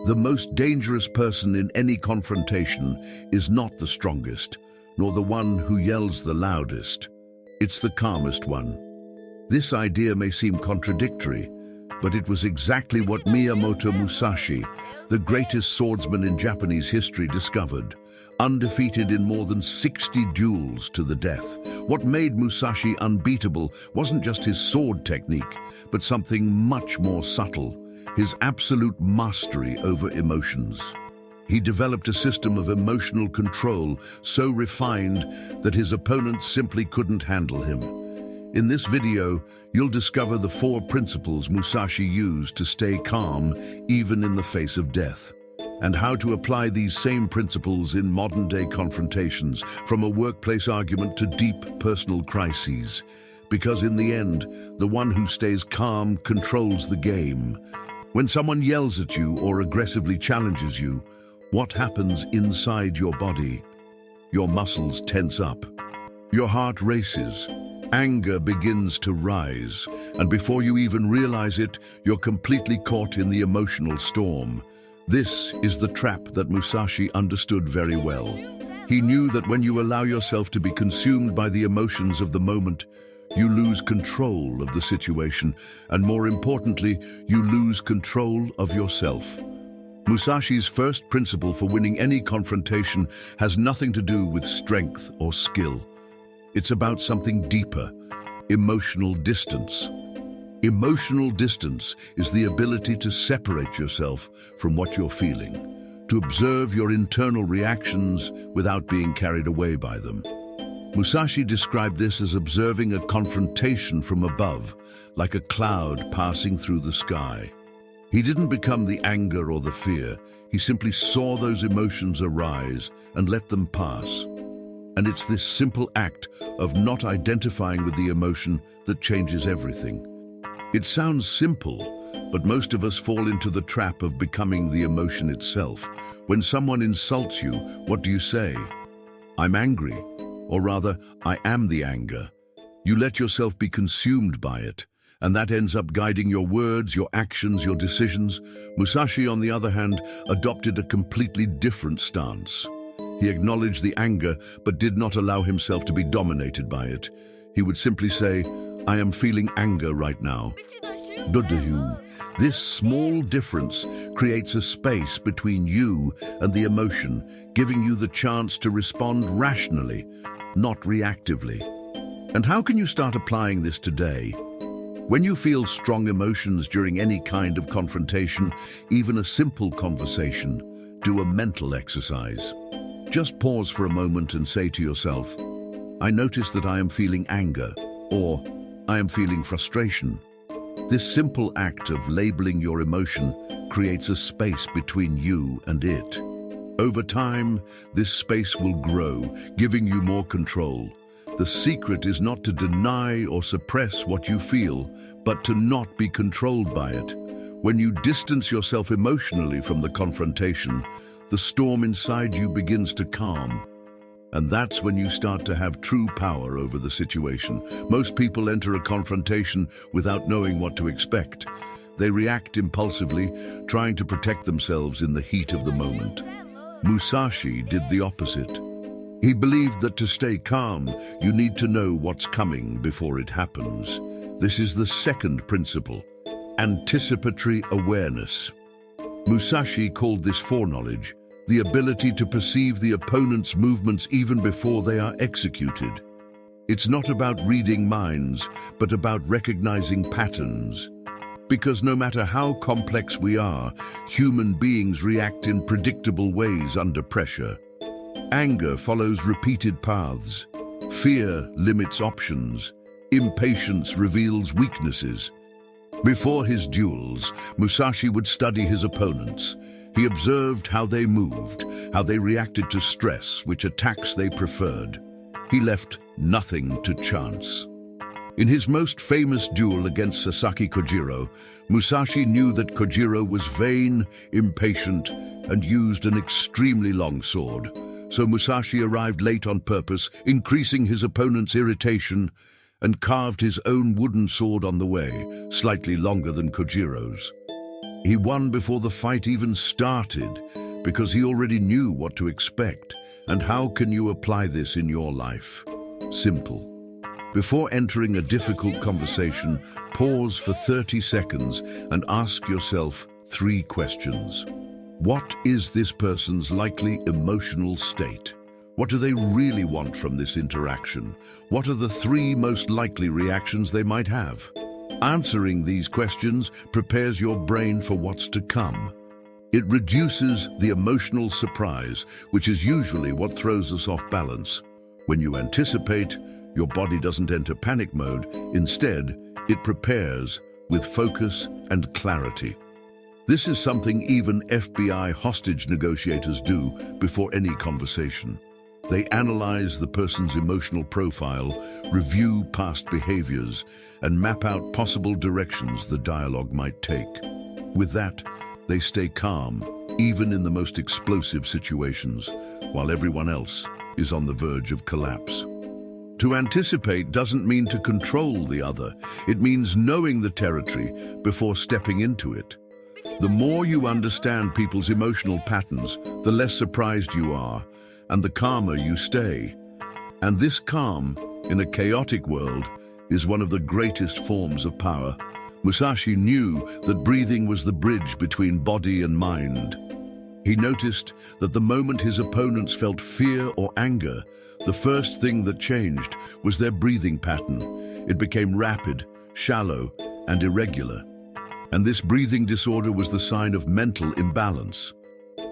The most dangerous person in any confrontation is not the strongest, nor the one who yells the loudest. It's the calmest one. This idea may seem contradictory, but it was exactly what Miyamoto Musashi, the greatest swordsman in Japanese history, discovered, undefeated in more than 60 duels to the death. What made Musashi unbeatable wasn't just his sword technique, but something much more subtle: his absolute mastery over emotions. He developed a system of emotional control so refined that his opponents simply couldn't handle him. In this video, you'll discover the 4 principles Musashi used to stay calm even in the face of death, and how to apply these same principles in modern-day confrontations, from a workplace argument to deep personal crises. Because in the end, the one who stays calm controls the game. When someone yells at you or aggressively challenges you, what happens inside your body? Your muscles tense up. Your heart races. Anger begins to rise, and before you even realize it, you're completely caught in the emotional storm. This is the trap that Musashi understood very well. He knew that when you allow yourself to be consumed by the emotions of the moment, you lose control of the situation, and more importantly, you lose control of yourself. Musashi's first principle for winning any confrontation has nothing to do with strength or skill. It's about something deeper: emotional distance. Emotional distance is the ability to separate yourself from what you're feeling, to observe your internal reactions without being carried away by them. Musashi described this as observing a confrontation from above, like a cloud passing through the sky. He didn't become the anger or the fear. He simply saw those emotions arise and let them pass. And it's this simple act of not identifying with the emotion that changes everything. It sounds simple, but most of us fall into the trap of becoming the emotion itself. When someone insults you, what do you say? "I'm angry." Or rather, "I am the anger." You let yourself be consumed by it, and that ends up guiding your words, your actions, your decisions. Musashi, on the other hand, adopted a completely different stance. He acknowledged the anger, but did not allow himself to be dominated by it. He would simply say, "I am feeling anger right now." This small difference creates a space between you and the emotion, giving you the chance to respond rationally, not reactively. And how can you start applying this today? When you feel strong emotions during any kind of confrontation, even a simple conversation, do a mental exercise. Just pause for a moment and say to yourself, "I notice that I am feeling anger," or "I am feeling frustration." This simple act of labeling your emotion creates a space between you and it. Over time, this space will grow, giving you more control. The secret is not to deny or suppress what you feel, but to not be controlled by it. When you distance yourself emotionally from the confrontation, the storm inside you begins to calm. And that's when you start to have true power over the situation. Most people enter a confrontation without knowing what to expect. They react impulsively, trying to protect themselves in the heat of the moment. Musashi did the opposite. He believed that to stay calm, you need to know what's coming before it happens. This is the second principle: anticipatory awareness. Musashi called this foreknowledge, the ability to perceive the opponent's movements even before they are executed. It's not about reading minds, but about recognizing patterns. Because no matter how complex we are, human beings react in predictable ways under pressure. Anger follows repeated paths. Fear limits options. Impatience reveals weaknesses. Before his duels, Musashi would study his opponents. He observed how they moved, how they reacted to stress, which attacks they preferred. He left nothing to chance. In his most famous duel against Sasaki Kojiro, Musashi knew that Kojiro was vain, impatient, and used an extremely long sword. So Musashi arrived late on purpose, increasing his opponent's irritation, and carved his own wooden sword on the way, slightly longer than Kojiro's. He won before the fight even started because he already knew what to expect. And how can you apply this in your life? Simple. Before entering a difficult conversation, pause for 30 seconds and ask yourself 3 questions. What is this person's likely emotional state? What do they really want from this interaction? What are the 3 most likely reactions they might have? Answering these questions prepares your brain for what's to come. It reduces the emotional surprise, which is usually what throws us off balance. When you anticipate, your body doesn't enter panic mode. Instead, it prepares with focus and clarity. This is something even FBI hostage negotiators do before any conversation. They analyze the person's emotional profile, review past behaviors, and map out possible directions the dialogue might take. With that, they stay calm, even in the most explosive situations, while everyone else is on the verge of collapse. To anticipate doesn't mean to control the other. It means knowing the territory before stepping into it. The more you understand people's emotional patterns, the less surprised you are, and the calmer you stay. And this calm, in a chaotic world, is one of the greatest forms of power. Musashi knew that breathing was the bridge between body and mind. He noticed that the moment his opponents felt fear or anger, the first thing that changed was their breathing pattern. It became rapid, shallow, and irregular. And this breathing disorder was the sign of mental imbalance.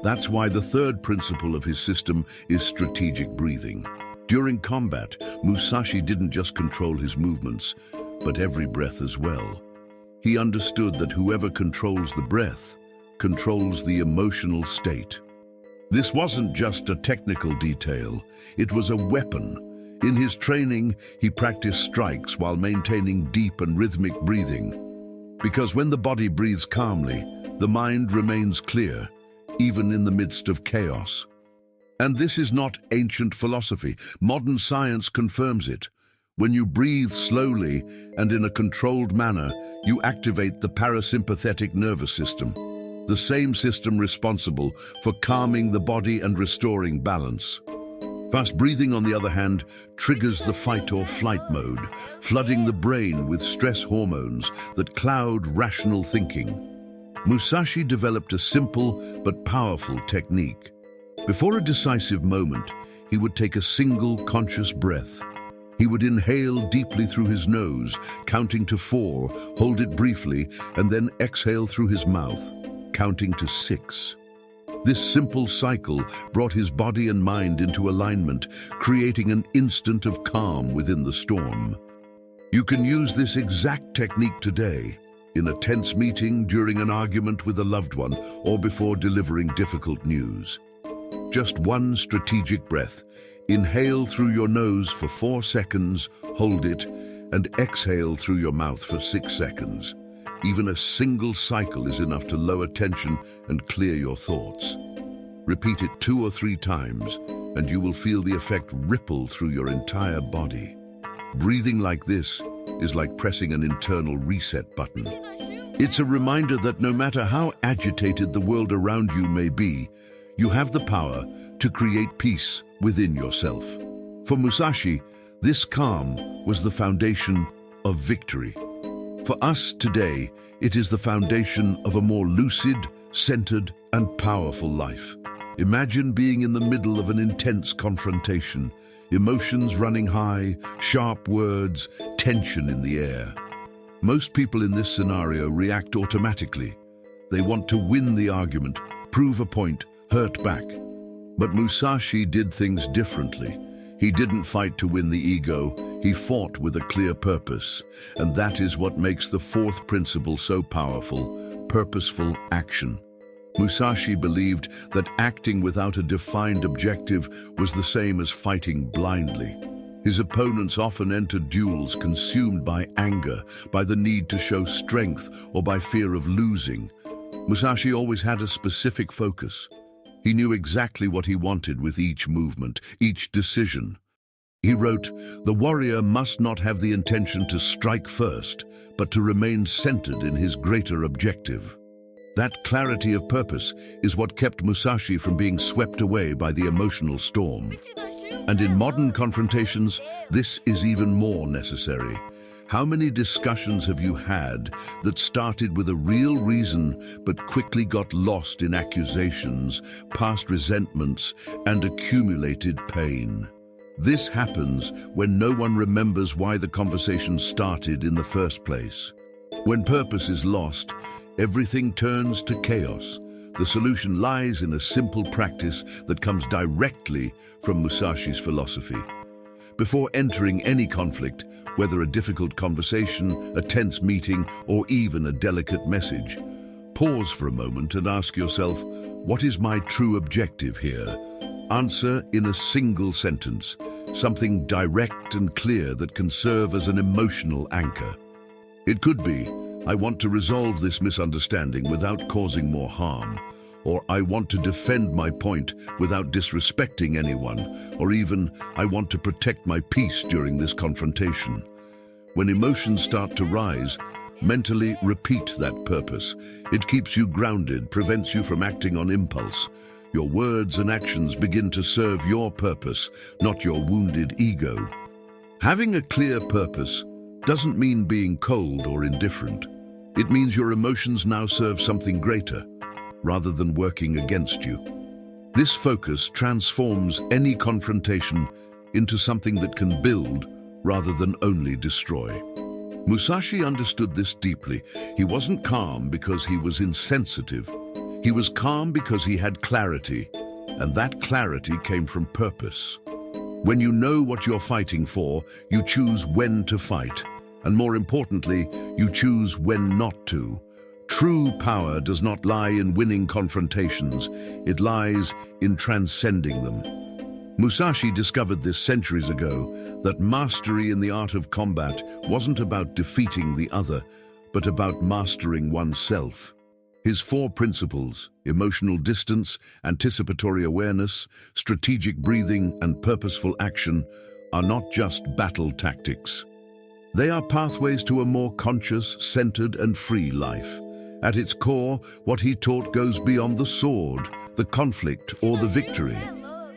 That's why the 3rd principle of his system is strategic breathing. During combat, Musashi didn't just control his movements, but every breath as well. He understood that whoever controls the breath controls the emotional state. This wasn't just a technical detail, it was a weapon. In his training, he practiced strikes while maintaining deep and rhythmic breathing. Because when the body breathes calmly, the mind remains clear, even in the midst of chaos. And this is not ancient philosophy. Modern science confirms it. When you breathe slowly and in a controlled manner, you activate the parasympathetic nervous system, the same system responsible for calming the body and restoring balance. Fast breathing, on the other hand, triggers the fight or flight mode, flooding the brain with stress hormones that cloud rational thinking. Musashi developed a simple but powerful technique. Before a decisive moment, he would take a single conscious breath. He would inhale deeply through his nose, counting to 4, hold it briefly, and then exhale through his mouth, counting to 6. This simple cycle brought his body and mind into alignment, creating an instant of calm within the storm. You can use this exact technique today, in a tense meeting, during an argument with a loved one, or before delivering difficult news. Just one strategic breath. Inhale through your nose for 4 seconds, hold it, and exhale through your mouth for 6 seconds. Even a single cycle is enough to lower tension and clear your thoughts. Repeat it 2 or 3 times, and you will feel the effect ripple through your entire body. Breathing like this is like pressing an internal reset button. It's a reminder that no matter how agitated the world around you may be, you have the power to create peace within yourself. For Musashi, this calm was the foundation of victory. For us today, it is the foundation of a more lucid, centered, and powerful life. Imagine being in the middle of an intense confrontation, emotions running high, sharp words, tension in the air. Most people in this scenario react automatically. They want to win the argument, prove a point, hurt back. But Musashi did things differently. He didn't fight to win the ego, he fought with a clear purpose. And that is what makes the 4th principle so powerful: purposeful action. Musashi believed that acting without a defined objective was the same as fighting blindly. His opponents often entered duels consumed by anger, by the need to show strength, or by fear of losing. Musashi always had a specific focus. He knew exactly what he wanted with each movement, each decision. He wrote, "The warrior must not have the intention to strike first, but to remain centered in his greater objective." That clarity of purpose is what kept Musashi from being swept away by the emotional storm. And in modern confrontations, this is even more necessary. How many discussions have you had that started with a real reason but quickly got lost in accusations, past resentments, and accumulated pain? This happens when no one remembers why the conversation started in the first place. When purpose is lost, everything turns to chaos. The solution lies in a simple practice that comes directly from Musashi's philosophy. Before entering any conflict, whether a difficult conversation, a tense meeting, or even a delicate message, pause for a moment and ask yourself, what is my true objective here? Answer in a single sentence, something direct and clear that can serve as an emotional anchor. It could be, I want to resolve this misunderstanding without causing more harm, or I want to defend my point without disrespecting anyone, or even, I want to protect my peace during this confrontation. When emotions start to rise, mentally repeat that purpose. It keeps you grounded, prevents you from acting on impulse. Your words and actions begin to serve your purpose, not your wounded ego. Having a clear purpose doesn't mean being cold or indifferent. It means your emotions now serve something greater, rather than working against you. This focus transforms any confrontation into something that can build rather than only destroy. Musashi understood this deeply. He wasn't calm because he was insensitive. He was calm because he had clarity, and that clarity came from purpose. When you know what you're fighting for, you choose when to fight, and more importantly, you choose when not to. True power does not lie in winning confrontations, it lies in transcending them. Musashi discovered this centuries ago, that mastery in the art of combat wasn't about defeating the other, but about mastering oneself. His 4 principles, emotional distance, anticipatory awareness, strategic breathing, and purposeful action, are not just battle tactics. They are pathways to a more conscious, centered, and free life. At its core, what he taught goes beyond the sword, the conflict, or the victory.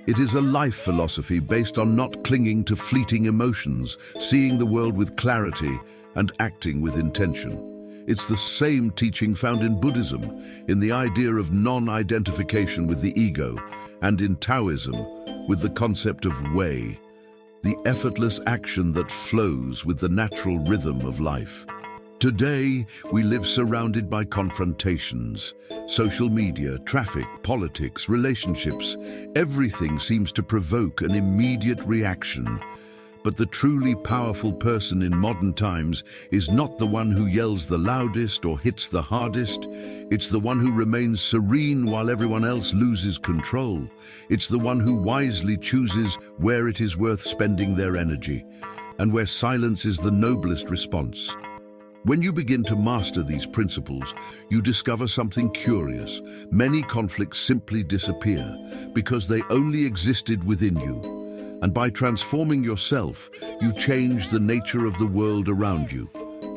It is a life philosophy based on not clinging to fleeting emotions, seeing the world with clarity, and acting with intention. It's the same teaching found in Buddhism, in the idea of non-identification with the ego, and in Taoism, with the concept of wei, the effortless action that flows with the natural rhythm of life. Today, we live surrounded by confrontations. Social media, traffic, politics, relationships, everything seems to provoke an immediate reaction. But the truly powerful person in modern times is not the one who yells the loudest or hits the hardest. It's the one who remains serene while everyone else loses control. It's the one who wisely chooses where it is worth spending their energy, and where silence is the noblest response. When you begin to master these principles, you discover something curious. Many conflicts simply disappear because they only existed within you. And by transforming yourself, you change the nature of the world around you.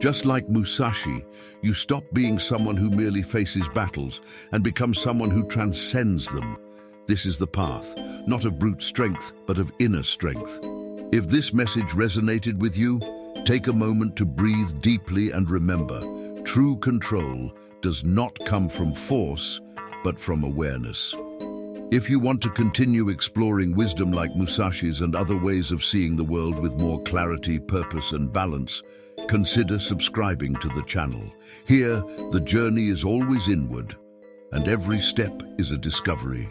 Just like Musashi, you stop being someone who merely faces battles and become someone who transcends them. This is the path, not of brute strength, but of inner strength. If this message resonated with you, take a moment to breathe deeply and remember, true control does not come from force, but from awareness. If you want to continue exploring wisdom like Musashi's and other ways of seeing the world with more clarity, purpose, and balance, consider subscribing to the channel. Here, the journey is always inward, and every step is a discovery.